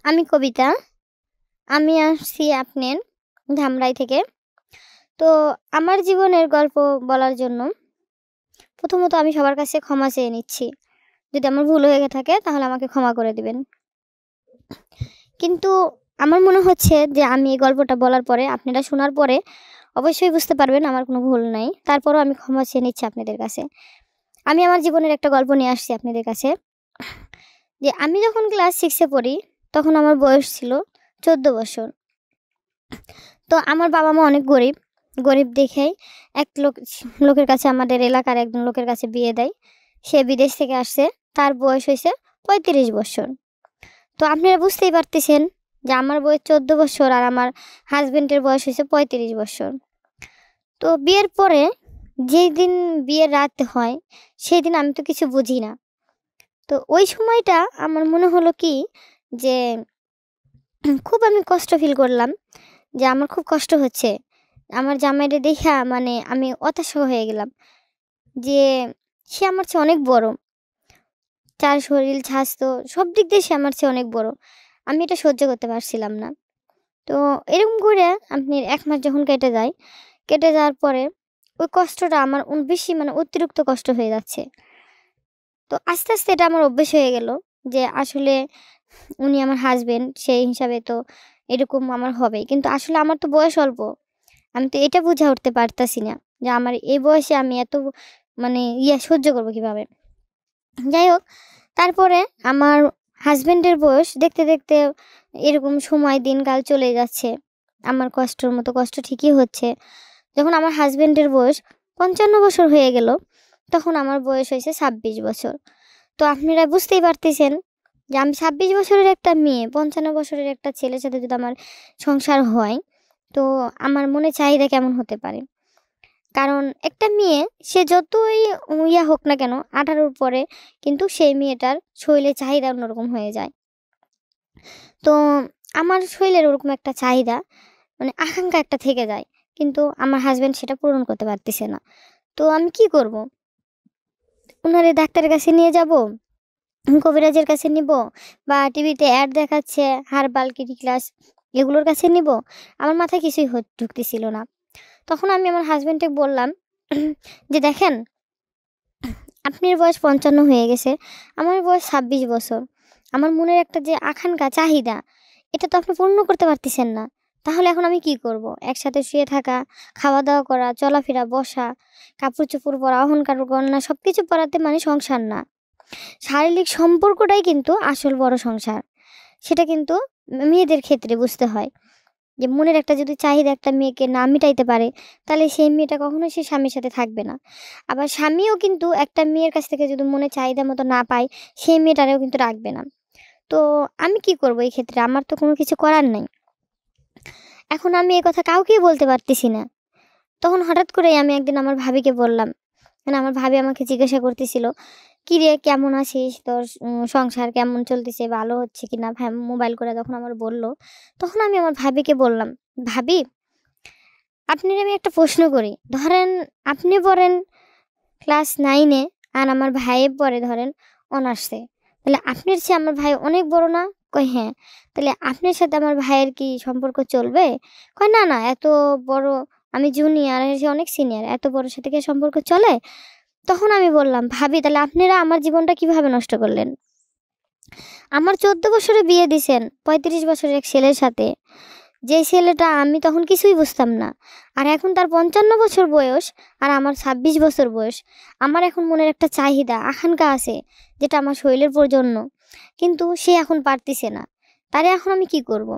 আমি কবিতা। আমি আসছি আপনার ধামরাই থেকে। তো আমার জীবনের গল্প বলার জন্য প্রথমত আমি সবার কাছে ক্ষমা চেয়ে নিচ্ছি। যদি আমার ভুল হয়ে থাকে তাহলে আমাকে ক্ষমা করে দিবেন। কিন্তু আমার মনে হচ্ছে যে আমি এই গল্পটা বলার পরে আপনারা শোনার পরে অবশ্যই বুঝতে পারবেন আমার কোনো ভুল নাই। তারপরও আমি ক্ষমা চেয়ে নিচ্ছি আপনাদের কাছে। আমি আমার জীবনের একটা গল্প নিয়ে আসছি আপনাদের কাছে। যে আমি যখন ক্লাস 6 এ পড়ি তখন আমার বয়স ছিল 14 বছর। তো আমার বাবা-মা অনেক গরিব। গরিব দেখেই এক লোকের কাছে আমাদের এলাকার একজন লোকের কাছে বিয়ে দেয়। সে বিদেশ থেকে আসছে। তার বয়স হইছে 35 বছর। তো আপনারা বুঝতেই পারতেছেন যে আমার বয়স 14 বছর আর আমার হাসব্যান্ডের বয়স হইছে 35 বছর। তো বিয়ের পরে যেই দিন বিয়ের রাত হয় সেই দিন আমি তো কিছু বুঝি না। তো ওই সময়টা আমার মনে হলো কি যে খুব আমি কষ্ট ফিল করলাম যে আমার খুব কষ্ট হচ্ছে। আমার জামাইরে দেইখা মানে আমি হতাশ হয়ে গেলাম যে সে আমার চেয়ে অনেক বড়। তার শরীর স্বাস্থ্য সব দিক দিয়ে সে আমার চেয়ে অনেক বড়। আমি এটা সহ্য করতে পারছিলাম না। তো এরকম করে আপনি ১ মাস যখন কেটে যায়, কেটে যাওয়ার পরে ওই কষ্টটা আমার বেশি মানে অতিরিক্ত কষ্ট হয়ে যাচ্ছে। তো আস্তে, আস্তে এটা আমার অভ্যেস হয়ে গেল যে আসলে উনি আমার হাসব্যান্ড সেই হিসাবে তো এরকম আমার হবেই। কিন্তু আসলে আমার তো বয়স অল্প। আমি তো এটা বুঝে উঠতে পারতাছি না যে আমার এই বয়সে আমি এত মানে সহ্য করব কিভাবে। যাই হোক, তারপরে আমার হাসব্যান্ডের বয়স দেখতে, দেখতে এরকম সময় দিনকাল চলে যাচ্ছে। আমার কষ্টর মতো কষ্ট ঠিকই হচ্ছে। যখন আমার হাসব্যান্ডের বয়স ৫৫ বছর হয়ে গেল, তখন আমার বয়স হয়েছে ২৬ বছর। তো আপনারা বুঝতেই পারতেছেন যে আমি ২৬ বছরের একটা মেয়ে, ৫৫ বছরের একটা ছেলের সাথে যদি আমার সংসার হয়, তো আমার মনে চাহিদা কেমন হতে পারে? কারণ একটা মেয়ে সে যতই হোক না কেন ১৮ র পরে কিন্তু সেই মেয়েটার শরীরের চাহিদা অন্যরকম হয়ে যায়। তো আমার শরীরের ওরকম একটা চাহিদা মানে আকাঙ্খা একটা থেকে যায়। কিন্তু আমার হাসব্যান্ড সেটা পূরণ করতে পারতেছে না। তো আমি কি করব? উনারে ডাক্তারের কাছে নিয়ে যাব? কবিরাজের কাছে নিব? বা টিভিতে অ্যাড দেখাচ্ছে হার্বাল ক্লিনিক এগুলোর কাছে নিব? আমার মাথায় কিছুই ঢুকতেছিল না। তখন আমি আমার হাসব্যান্ডকে বললাম যে, "দেখেন, আপনার বয়স ৫৫ হয়ে গেছে। আমার বয়স ২৬ বছর। আমার মনের একটা যে আকাঙ্খা, চাহিদা, এটা তো আপনি পূর্ণ করতে পারতেছেন না। তাহলে এখন আমি কি করব? একসাথে শুয়ে থাকা, খাওয়া-দাওয়া করা, চলাফেরা, বসা, কাপড়-চোপড় পরা, অহন গহনা সবকিছু পরাতে মানে সংসার না। শারীরিক সম্পর্কটাই কিন্তু আসল বড় সংসার। সেটা কিন্তু মেয়েদের ক্ষেত্রে বুঝতে হয়। যে মনের একটা যদি চাহিদা একটা মেয়েকে না মিটাইতে পারে, তাহলে সেই মেয়েটা কখনোই সে স্বামীর সাথে থাকবে না। আবার স্বামীও কিন্তু একটা মেয়ের কাছ থেকে যদি মনের চাহিদা মতো না পায়, সেই মেয়েটারেও কিন্তু রাখবে না। তো আমি কি করব এই ক্ষেত্রে? আমার তো কোনো কিছু করার নাই। এখন আমি এ কথা কাউকেই বলতে পারতেছি না। তখন হঠাৎ করেই আমি একদিন আমার ভাবিকে বললাম। মানে আমার ভাবি আমাকে জিজ্ঞাসা করতেছিল, "কিরে কেমন আছিস? তোর সংসার কেমন চলতেছে? ভালো হচ্ছে কিনা?" মোবাইল করে যখন আমার বলল, তখন আমি আমার ভাবিকে বললাম, "ভাবি, আপনারে আমি একটা প্রশ্ন করি। ধরেন আপনি পড়েন ক্লাস 9 এ আর আমার ভাই পড়ে ধরেন অনার্সে। তাহলে আপনার চেয়ে আমার ভাই অনেক বড় না?" কয়, "হ্যাঁ।" "তাহলে আপনার সাথে আমার ভাইয়ের কি সম্পর্ক চলবে?" কয়, "না, না, এত বড় আমি জুনিয়র আর সে অনেক সিনিয়র। এত বড়র সাথে কি সম্পর্ক চলে?" তখন আমি বললাম, "ভাবি, তাহলে আপনারা আমার জীবনটা কিভাবে নষ্ট করলেন? আমার 14 বছরে বিয়ে দিছেন 35 বছরের এক ছেলের সাথে। যেই ছেলেটা আমি তখন কিছুই বুঝতাম না। আর এখন তার 55 বছর বয়স আর আমার 26 বছর বয়স। আমার এখন মনের একটা চাহিদা, আকাঙ্খা আছে যেটা আমার শরীরের প্রয়োজন্য। কিন্তু সে এখন পারতিছে না। তাহলে এখন আমি কি করব?"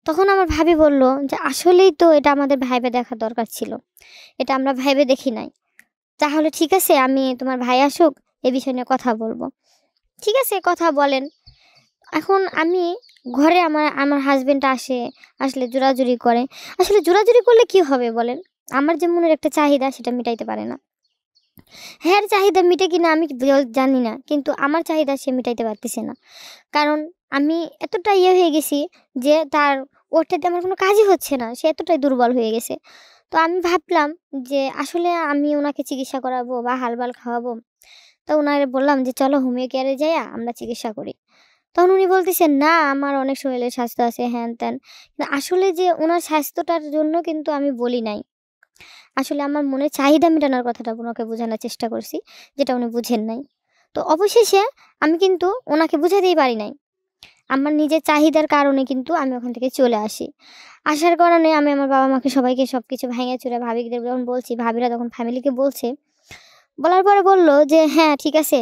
তখন আমার ভাবি বলল যে, "আসলেই তো এটা আমাদের ভাইবে দেখা দরকার ছিল। এটা আমরা ভাইবে দেখি নাই। তাহলে ঠিক আছে, আমি তোমার ভাই আসুক, এ বিষয় নিয়ে কথা বলব।" ঠিক আছে, কথা বলেন। এখন আমি ঘরে আমার আমার হাসব্যান্ড আসলে জোরাজুরি করে। আসলে জোরাজুরি করলে কি হবে বলেন? আমার যে মনের একটা চাহিদা সেটা মিটাইতে পারে না। হ্যাঁ, চাহিদা মিটে কিনা আমি জানি না। কিন্তু আমার চাহিদা সে মিটাইতে পারতেছে না। কারণ আমি এতটা হয়ে গেছি যে ওরটাতে আমার কোনো কাজই হচ্ছে না। সে এতটাই দুর্বল হয়ে গেছে। তো আমি ভাবলাম যে আসলে আমি উনাকে চিকিৎসা করাবো বা হালবাল খাওয়াবো। তো উনারে বললাম যে, "চলো হোমিও কেয়ারে যাইয়া আমরা চিকিৎসা করি।" তখন উনি বলতেছেন, "না, আমার অনেক শরীরের স্বাস্থ্য আছে, হ্যান-ত্যান।" কিন্তু আসলে যে উনার স্বাস্থ্যটার জন্য কিন্তু আমি বলি নাই। আসলে আমার মনের চাহিদা মেটানোর কথাটা উনাকে বোঝানোর চেষ্টা করছি, যেটা উনি বুঝেন নাই। তো অবশেষে আমি কিন্তু উনাকে বুঝাতেই পারি নাই। আমার নিজের চাহিদার কারণে কিন্তু আমি ওখান থেকে চলে আসি। আসার কারণে আমি আমার বাবা-মাকে সবাইকে সবকিছু ভাইঙা-চুরে ভাবিদের যখন বলছি, ভাবিরা তখন ফ্যামিলিকে বলছে। বলার পরে বলল যে, "হ্যাঁ, ঠিক আছে।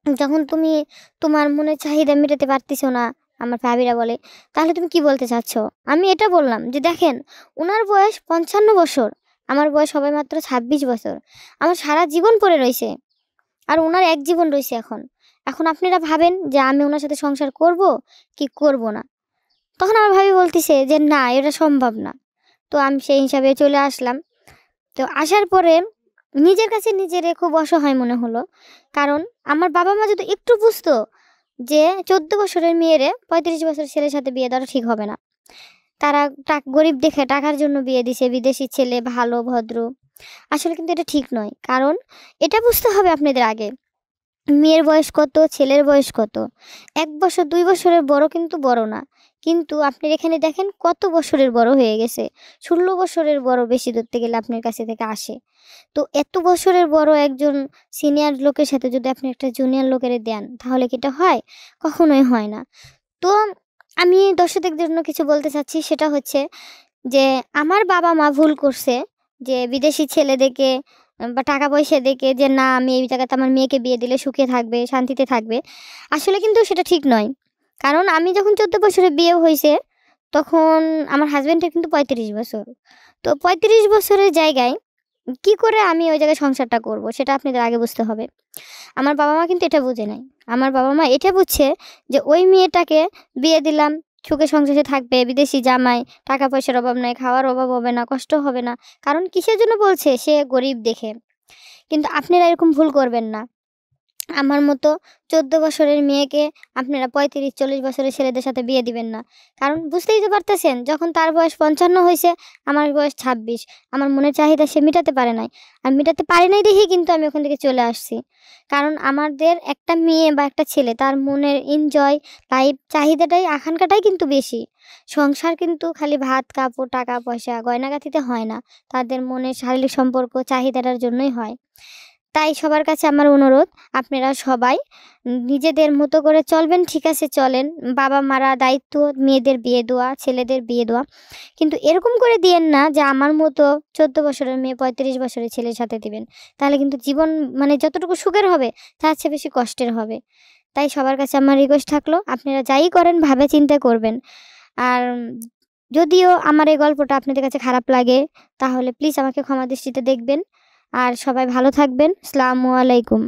যখন তুমি তোমার মনের চাহিদা মেটাতে পারতেছো না," আমার ভাবিরা বলে, "তাহলে তুমি কি বলতে চাচ্ছ?" আমি এটা বললাম যে, "দেখেন, উনার বয়স ৫৫ বছর। আমার বয়স হবে মাত্র ২৬ বছর। আমার সারা জীবন পড়ে রইছে। আর উনার এক জীবন রইছে এখন। এখন আপনারা ভাবেন যে আমি উনার সাথে সংসার করব কি করব না?" তখন আমার ভাবি বলতেছে যে, "না, এটা সম্ভব না।" তো আমি সেই হিসাবে চলে আসলাম। তো আসার পরে নিজের কাছে নিজেরে খুব অসহায় মনে হলো। কারণ আমার বাবা-মা যদি একটু বুঝতো যে ১৪ বছরের মেয়েরে ৩৫ বছরের ছেলের সাথে বিয়ে দেওয়াটা ঠিক হবে না। তারা গরিব দেখে টাকার জন্য বিয়ে দিছে, বিদেশি ছেলে, ভালো, ভদ্র। আসলে কিন্তু এটা ঠিক নয়। কারণ এটা বুঝতে হবে আপনাদের আগে। মেয়ের বয়স কত, ছেলের বয়স কত। ১ বছর ২ বছরের বড় কিন্তু বড় না। কিন্তু আপনি এখানে দেখেন কত বছরের বড় হয়ে গেছে। ১৬ বছরের বড় বেশি ধরতে গেলে আপনার কাছে থেকে আসে। তো এত বছরের বড় একজন সিনিয়র লোকের সাথে যদি আপনি একটা জুনিয়র লোকেরে দেন, তাহলে কি এটা হয়? কখনোই হয় না। তো আমি দর্শকদের জন্য কিছু বলতে চাচ্ছি, সেটা হচ্ছে যে আমার বাবা-মা ভুল করছে যে বিদেশি ছেলে দেখে বা টাকা পয়সা দেখে যে না, আমি এই জায়গাতে আমার মেয়েকে বিয়ে দিলে সুখে থাকবে, শান্তিতে থাকবে। আসলে কিন্তু সেটা ঠিক নয়। কারণ আমি যখন ১৪ বছরে বিয়ে হইছে, তখন আমার হাসব্যান্ডের কিন্তু ৩৫ বছর। তো ৩৫ বছরের জায়গায় কি করে আমি ওই জায়গায় সংসারটা করব, সেটা আপনাদের আগে বুঝতে হবে। আমার বাবা-মা কিন্তু এটা বুঝে নাই। আমার বাবা-মা এটা বুঝছে যে ওই মেয়েটাকে বিয়ে দিলাম, সুখে সংসারে থাকবে, বিদেশি জামাই, টাকা পয়সার অভাব নাই, খাওয়ার অভাব হবে না, কষ্ট হবে না। কারণ কিসের জন্য বলছে? সে গরিব দেখে। কিন্তু আপনারা এরকম ভুল করবেন না। আমার মতো ১৪ বছরের মেয়েকে আপনারা ৩৫-৪০ বছরের ছেলেদের সাথে বিয়ে দিবেন না। কারণ বুঝতেই তো পারতেছেন, যখন তার বয়স ৫৫ হইছে, আমার বয়স ২৬। আমার মনের চাহিদা সে মিটাতে পারে নাই। আর মিটাতে পারি নাই দেখেই কিন্তু আমি ওখান থেকে চলে আসছি। কারণ আমাদের একটা মেয়ে বা একটা ছেলে তার মনের এনজয়, লাইফ চাহিদাটাই, আকাঙ্ক্ষাটাই কিন্তু বেশি। সংসার কিন্তু খালি ভাত, কাপড়, টাকা পয়সা, গয়নাগাটিতে হয় না। তাদের মনের শারীরিক সম্পর্ক চাহিদাটার জন্যই হয়। তাই সবার কাছে আমার অনুরোধ, আপনারা সবাই নিজেদের মতো করে চলবেন, ঠিক আছে চলেন। বাবা-মারা দায়িত্ব মেয়েদের বিয়ে দেওয়া, ছেলেদের বিয়ে দেওয়া। কিন্তু এরকম করে দিয়েন না যে আমার মতো ১৪ বছরের মেয়ে ৩৫ বছরের ছেলের সাথে দিবেন। তাহলে কিন্তু জীবন মানে যতটুকু সুখের হবে, তার চেয়ে বেশি কষ্টের হবে। তাই সবার কাছে আমার রিকোয়েস্ট থাকলো, আপনারা যাই করেন ভাবে চিন্তে করবেন। আর যদিও আমার এই গল্পটা আপনাদের কাছে খারাপ লাগে, তাহলে প্লিজ আমাকে ক্ষমা দৃষ্টিতে দেখবেন। আর সবাই ভালো থাকবেন। আসসালামু আলাইকুম।